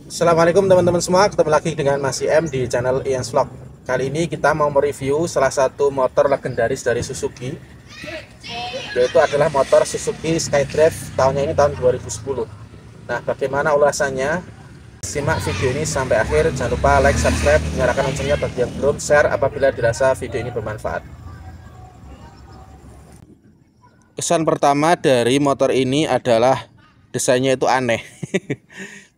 Assalamualaikum teman-teman semua, ketemu lagi dengan Mas IM di channel Ian's Vlog. Kali ini kita mau mereview salah satu motor legendaris dari Suzuki, yaitu adalah motor Suzuki Skydrive tahunnya ini tahun 2010. Nah, bagaimana ulasannya? Simak video ini sampai akhir. Jangan lupa like, subscribe, nyalakan loncengnya bagi yang belum, share apabila dirasa video ini bermanfaat. Kesan pertama dari motor ini adalah desainnya itu aneh.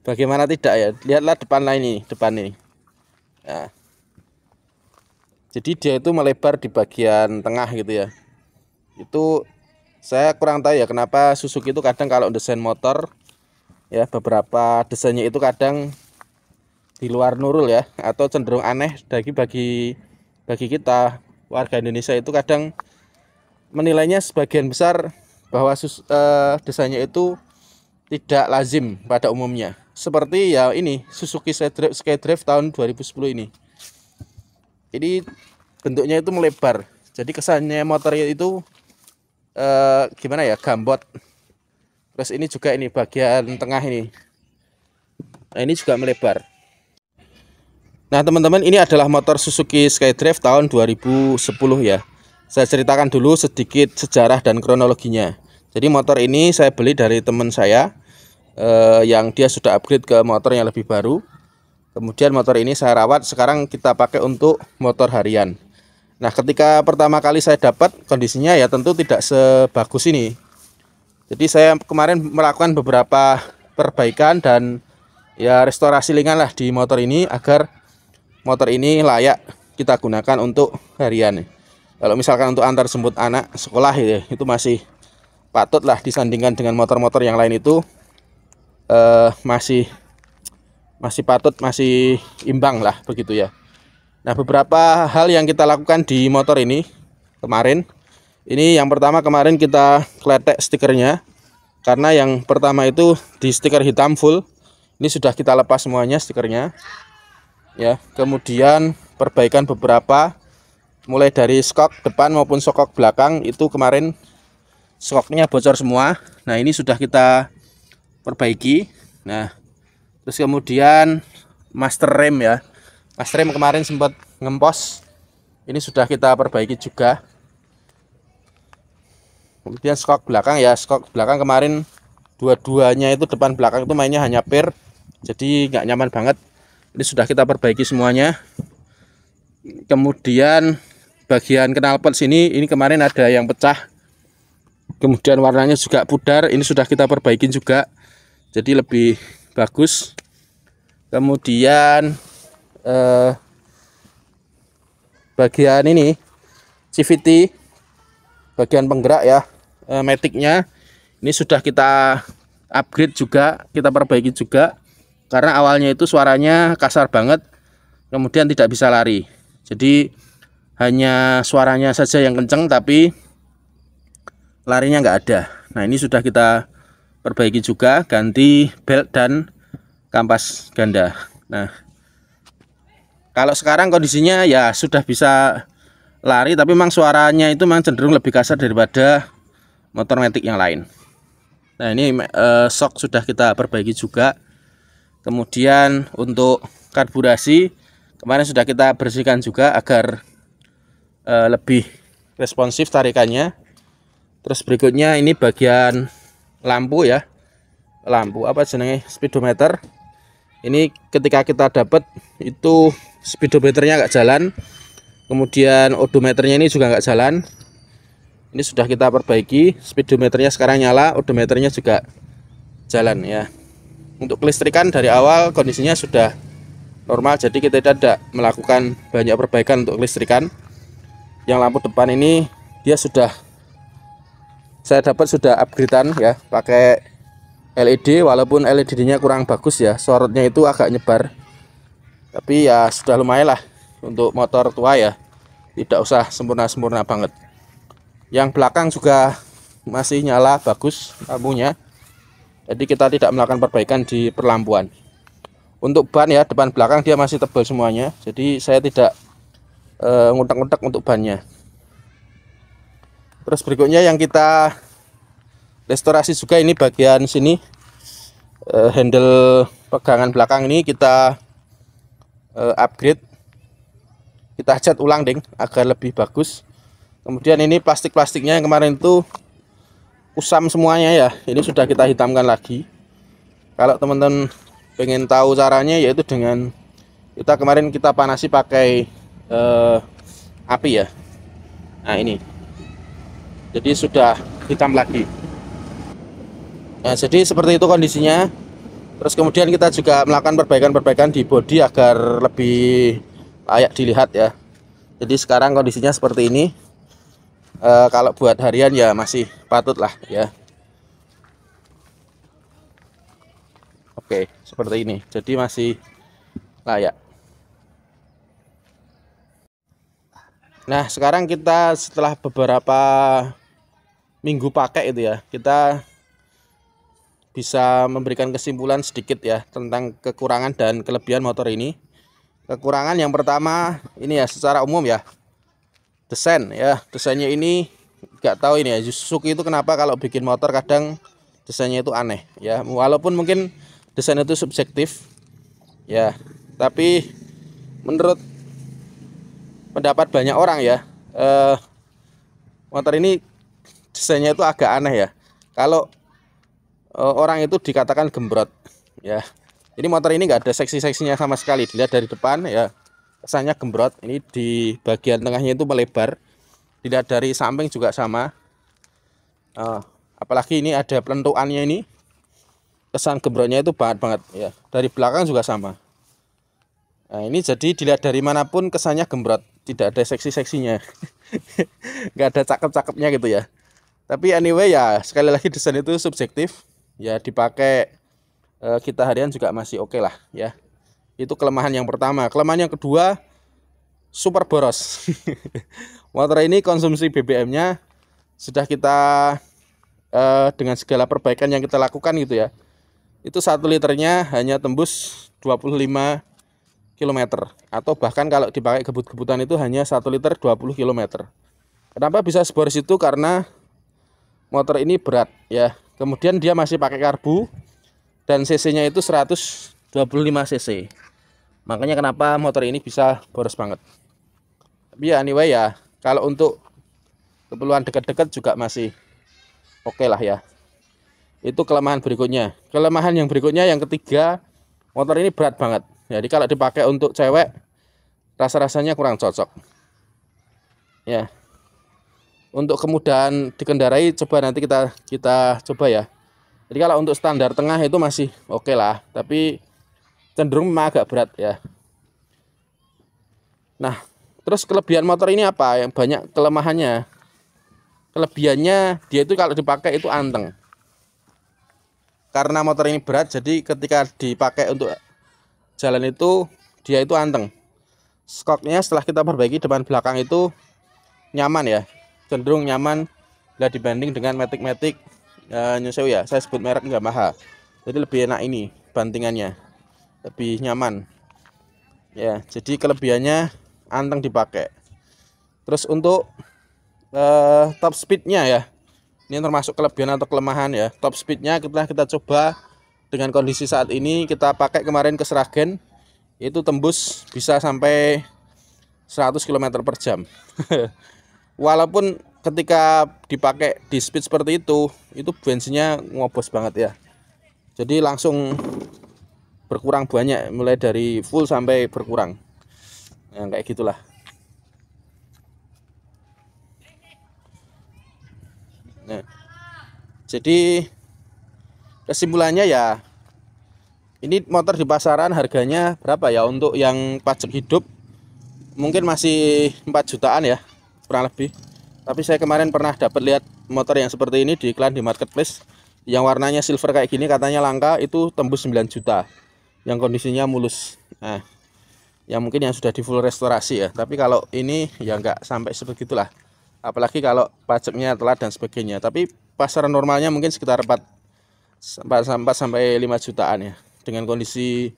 Bagaimana tidak ya? Lihatlah depan ini, depan ini. Nah, jadi dia itu melebar di bagian tengah gitu ya. Itu saya kurang tahu ya kenapa Suzuki itu kadang kalau desain motor ya, beberapa desainnya itu kadang di luar nurul ya, atau cenderung aneh bagi kita warga Indonesia. Itu kadang menilainya sebagian besar bahwa desainnya itu tidak lazim pada umumnya. Seperti ya ini Suzuki Skydrive tahun 2010 ini. Ini bentuknya itu melebar. Jadi kesannya motornya itu gimana ya, gambot. Terus ini juga ini bagian tengah ini. Nah, ini juga melebar. Nah, teman-teman, ini adalah motor Suzuki Skydrive tahun 2010 ya. Saya ceritakan dulu sedikit sejarah dan kronologinya. Jadi motor ini saya beli dari teman saya yang dia sudah upgrade ke motor yang lebih baru. Kemudian motor ini saya rawat, sekarang kita pakai untuk motor harian. Nah, ketika pertama kali saya dapat, kondisinya ya tentu tidak sebagus ini. Jadi saya kemarin melakukan beberapa perbaikan dan ya restorasi ringan lah di motor ini agar motor ini layak kita gunakan untuk harian. Kalau misalkan untuk antar jemput anak sekolah ya, itu masih patut lah disandingkan dengan motor-motor yang lain. Itu masih patut, masih imbang lah begitu ya. Nah, beberapa hal yang kita lakukan di motor ini kemarin, ini yang pertama, kemarin kita kletek stikernya, karena yang pertama itu di stiker hitam full, ini sudah kita lepas semuanya stikernya ya. Kemudian perbaikan beberapa, mulai dari skok depan maupun skok belakang, itu kemarin skoknya bocor semua. Nah, ini sudah kita perbaiki. Nah, terus kemudian master rem ya, master rem kemarin sempat ngempos, ini sudah kita perbaiki juga. Kemudian skok belakang ya, skok belakang kemarin dua-duanya itu depan belakang itu mainnya hanya per, jadi nggak nyaman banget. Ini sudah kita perbaiki semuanya. Kemudian bagian knalpot sini, ini kemarin ada yang pecah, kemudian warnanya juga pudar, ini sudah kita perbaiki juga, jadi lebih bagus. Kemudian bagian ini CVT, bagian penggerak ya, maticnya, ini sudah kita upgrade juga, kita perbaiki juga, karena awalnya itu suaranya kasar banget, kemudian tidak bisa lari. Jadi hanya suaranya saja yang kenceng, tapi larinya nggak ada. Nah, ini sudah kita perbaiki juga, ganti belt dan kampas ganda. Nah, kalau sekarang kondisinya ya sudah bisa lari, tapi memang suaranya itu memang cenderung lebih kasar daripada motor matic yang lain. Nah, ini shock sudah kita perbaiki juga. Kemudian untuk karburasi kemarin sudah kita bersihkan juga agar lebih responsif tarikannya. Terus berikutnya ini bagian lampu ya, lampu apa jenenge, speedometer. Ini ketika kita dapat itu speedometernya nggak jalan, kemudian odometernya ini juga nggak jalan. Ini sudah kita perbaiki, speedometernya sekarang nyala, odometernya juga jalan ya. Untuk kelistrikan dari awal kondisinya sudah normal, jadi kita tidak melakukan banyak perbaikan untuk kelistrikan. Yang lampu depan ini dia sudah, saya dapat sudah upgradean ya, pakai LED, walaupun LED-nya kurang bagus ya, sorotnya itu agak nyebar, tapi ya sudah lumayan lah untuk motor tua ya, tidak usah sempurna-sempurna banget. Yang belakang juga masih nyala bagus lampunya, jadi kita tidak melakukan perbaikan di perlampuan. Untuk ban ya, depan belakang dia masih tebal semuanya, jadi saya tidak ngutak-ngutak untuk bannya. Terus berikutnya yang kita restorasi juga ini bagian sini, handle pegangan belakang ini kita upgrade, kita cat ulang ding agar lebih bagus. Kemudian ini plastik-plastiknya yang kemarin itu kusam semuanya ya, ini sudah kita hitamkan lagi. Kalau teman-teman pengen tahu caranya, yaitu dengan kemarin kita panasi pakai api ya. Nah ini, jadi sudah hitam lagi. Nah jadi seperti itu kondisinya. Terus kemudian kita juga melakukan perbaikan-perbaikan di bodi agar lebih layak dilihat ya. Jadi sekarang kondisinya seperti ini. Kalau buat harian ya masih patut lah ya. Oke, seperti ini. Jadi masih layak. Nah, sekarang kita setelah beberapa minggu pakai itu ya, kita bisa memberikan kesimpulan sedikit ya tentang kekurangan dan kelebihan motor ini. Kekurangan yang pertama ini ya, secara umum ya, desain ya, desainnya ini nggak tahu ini ya, Suzuki itu kenapa kalau bikin motor kadang desainnya itu aneh ya, walaupun mungkin desain itu subjektif ya, tapi menurut pendapat banyak orang ya, motor ini desainnya itu agak aneh ya. Kalau orang itu dikatakan gembrot ya. Ini motor ini nggak ada seksi-seksinya sama sekali. Dilihat dari depan ya, kesannya gembrot. Ini di bagian tengahnya itu melebar. Dilihat dari samping juga sama. Apalagi ini ada pelentukannya ini. Kesan gembrotnya itu banget ya. Dari belakang juga sama. Nah ini jadi dilihat dari manapun kesannya gembrot. Tidak ada seksi-seksinya. Nggak ada cakep-cakepnya gitu ya. Tapi anyway ya, sekali lagi desain itu subjektif. Ya dipakai kita harian juga masih oke lah ya. Itu kelemahan yang pertama. Kelemahan yang kedua, super boros. Motor ini konsumsi BBM-nya sudah kita dengan segala perbaikan yang kita lakukan gitu ya, itu 1 liternya hanya tembus 25 km, atau bahkan kalau dipakai gebut-gebutan itu hanya 1 liter 20 km. Kenapa bisa seboros itu? Karena motor ini berat ya. Kemudian dia masih pakai karbu dan cc-nya itu 125 cc. Makanya kenapa motor ini bisa boros banget. Tapi ya anyway ya, kalau untuk keperluan dekat-dekat juga masih oke lah ya. Itu kelemahan berikutnya. Kelemahan yang berikutnya yang ketiga, motor ini berat banget. Jadi kalau dipakai untuk cewek, rasa-rasanya kurang cocok. Ya. Untuk kemudahan dikendarai, coba nanti kita coba ya. Jadi kalau untuk standar tengah itu masih oke lah, tapi cenderung memang agak berat ya. Nah, terus kelebihan motor ini apa? Yang banyak kelemahannya. Kelebihannya dia itu kalau dipakai itu anteng. Karena motor ini berat, jadi ketika dipakai untuk jalan itu dia itu anteng. Skoknya setelah kita perbaiki depan belakang itu nyaman ya, cenderung nyaman bila dibanding dengan Matic New ya, saya sebut merek Yamaha. Jadi lebih enak ini bantingannya, lebih nyaman ya. Jadi kelebihannya anteng dipakai. Terus untuk top speednya ya, ini termasuk kelebihan atau kelemahan ya. Top speednya kita coba dengan kondisi saat ini, kita pakai kemarin ke Sragen, itu tembus bisa sampai 100 km per jam. Walaupun ketika dipakai di speed seperti itu bensinnya ngobos banget ya. Jadi langsung berkurang banyak, mulai dari full sampai berkurang. Nah, kayak gitulah. Nah, jadi kesimpulannya ya, ini motor di pasaran harganya berapa ya? Untuk yang pajak hidup mungkin masih 4 jutaan ya, kurang lebih. Tapi saya kemarin pernah dapat lihat motor yang seperti ini di iklan di marketplace, yang warnanya silver kayak gini, katanya langka, itu tembus 9 juta yang kondisinya mulus. Nah, yang mungkin yang sudah di full restorasi ya. Tapi kalau ini ya nggak sampai sebegitulah, apalagi kalau pajaknya telat dan sebagainya. Tapi pasaran normalnya mungkin sekitar 4 sampai 5 jutaan ya, dengan kondisi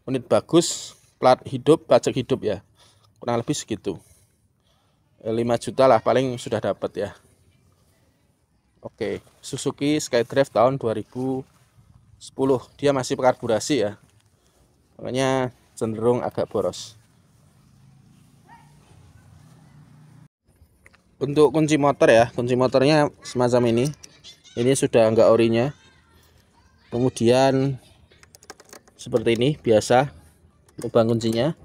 unit bagus, plat hidup, pajak hidup ya, kurang lebih segitu. 5 juta lah paling sudah dapat ya. Oke, Suzuki SkyDrive tahun 2017. 10. Dia masih karburasi ya, makanya cenderung agak boros. Untuk kunci motor ya, kunci motornya semacam ini sudah enggak orinya. Kemudian seperti ini biasa lubang kuncinya,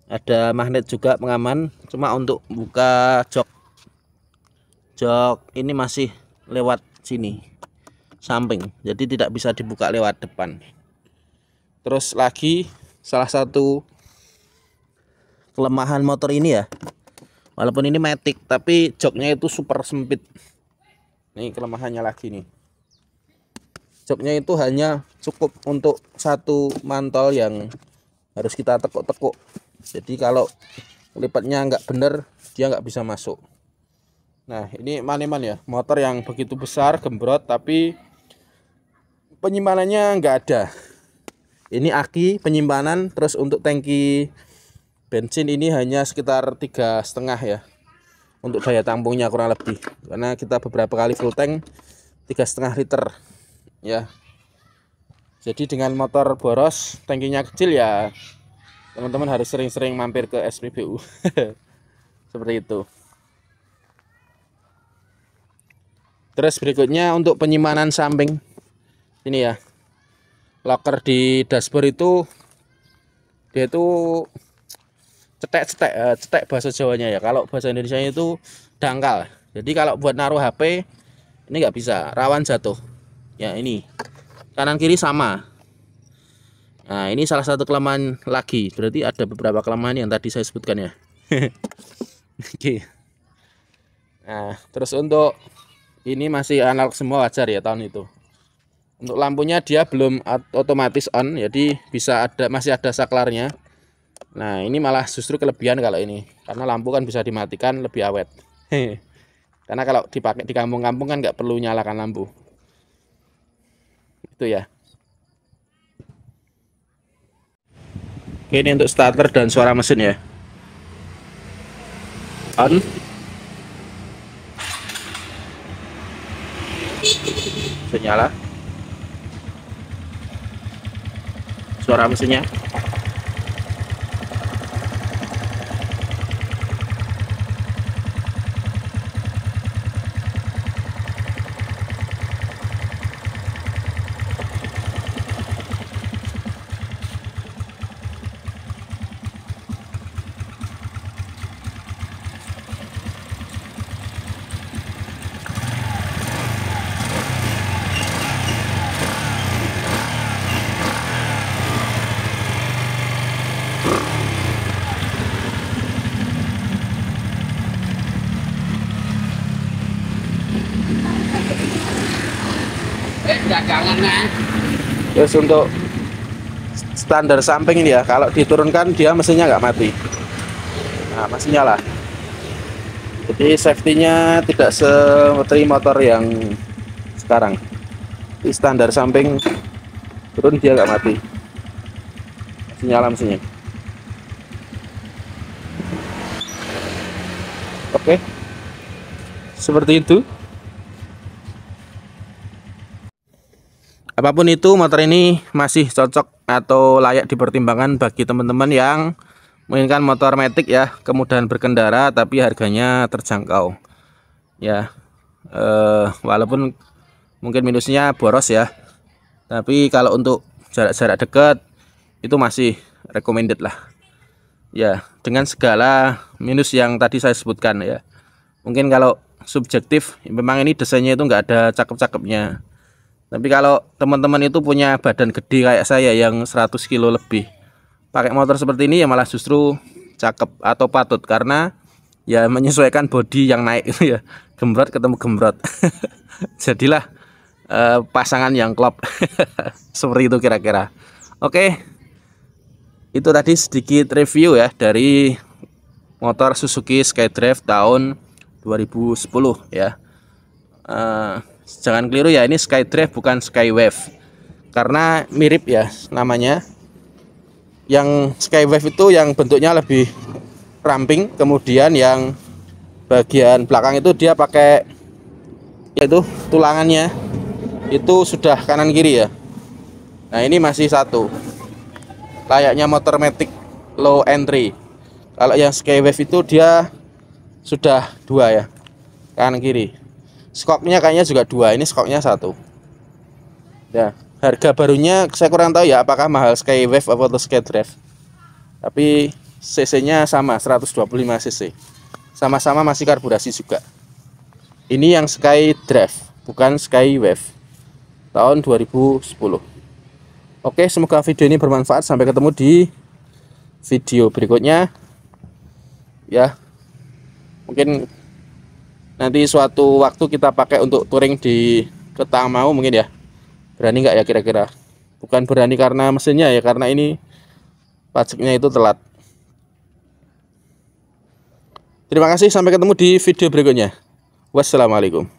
ada magnet juga pengaman. Cuma untuk buka jok ini masih lewat sini samping, jadi tidak bisa dibuka lewat depan. Terus lagi salah satu kelemahan motor ini ya, walaupun ini matic tapi joknya itu super sempit. Ini kelemahannya lagi nih, joknya itu hanya cukup untuk satu mantol yang harus kita tekuk-tekuk. Jadi kalau lipatnya nggak bener, dia nggak bisa masuk. Nah ini Maneman ya, motor yang begitu besar gembrot tapi penyimpanannya nggak ada. Ini aki penyimpanan. Terus untuk tangki bensin ini hanya sekitar 3,5 ya, untuk daya tampungnya kurang lebih, karena kita beberapa kali full tank 3,5 liter ya. Jadi dengan motor boros, tangkinya kecil ya, teman-teman harus sering-sering mampir ke SPBU. Seperti itu. Terus berikutnya untuk penyimpanan samping ini ya, locker di dashboard itu dia itu cetek bahasa Jawanya ya. Kalau bahasa Indonesia itu dangkal. Jadi kalau buat naruh HP ini nggak bisa, rawan jatuh ya. Ini kanan kiri sama. Nah ini salah satu kelemahan lagi, berarti ada beberapa kelemahan yang tadi saya sebutkan ya. Oke. Nah terus untuk ini masih analog semua, wajar ya tahun itu. Untuk lampunya dia belum otomatis on, jadi masih ada saklarnya. Nah ini malah justru kelebihan kalau ini, karena lampu kan bisa dimatikan lebih awet. Karena kalau dipakai di kampung-kampung kan nggak perlu nyalakan lampu. Itu ya. Oke, ini untuk starter dan suara mesin ya. On. Nyala. Suara mesinnya. Terus untuk standar samping ini ya, kalau diturunkan dia mesinnya nggak mati. Nah masih nyala. Jadi safety-nya tidak seperti motor yang sekarang. Di standar samping turun dia nggak mati, masih nyala mesinnya. Oke, seperti itu. Apapun itu, motor ini masih cocok atau layak dipertimbangkan bagi teman-teman yang menginginkan motor matic ya, kemudahan berkendara tapi harganya terjangkau ya. Walaupun mungkin minusnya boros ya, tapi kalau untuk jarak-jarak dekat itu masih recommended lah ya, dengan segala minus yang tadi saya sebutkan ya. Mungkin kalau subjektif memang ini desainnya itu nggak ada cakep-cakepnya. Tapi kalau teman-teman itu punya badan gede kayak saya yang 100 kilo lebih, pakai motor seperti ini ya malah justru cakep atau patut, karena ya menyesuaikan bodi yang naik itu ya, gembrot ketemu gembrot. Jadilah pasangan yang klop. Seperti itu kira-kira. Oke, itu tadi sedikit review ya dari motor Suzuki SkyDrive tahun 2010 ya. Jangan keliru ya, ini SkyDrive bukan Skywave, karena mirip ya namanya. Yang Skywave itu yang bentuknya lebih ramping, kemudian yang bagian belakang itu dia pakai, yaitu tulangannya itu sudah kanan kiri ya. Nah ini masih satu, layaknya motor Matic low entry. Kalau yang Skywave itu dia sudah dua ya, kanan kiri. Skoknya kayaknya juga dua, ini skoknya satu. Ya, harga barunya saya kurang tahu ya, apakah mahal Skywave atau Skydrive. Tapi cc-nya sama 125 cc. Sama-sama masih karburasi juga. Ini yang Skydrive, bukan Skywave. Tahun 2010. Oke, semoga video ini bermanfaat. Sampai ketemu di video berikutnya. Ya. Mungkin nanti suatu waktu kita pakai untuk touring di Ketangmau mungkin ya. Berani nggak ya kira-kira? Bukan berani karena mesinnya ya, karena ini pajaknya itu telat. Terima kasih, sampai ketemu di video berikutnya. Wassalamualaikum.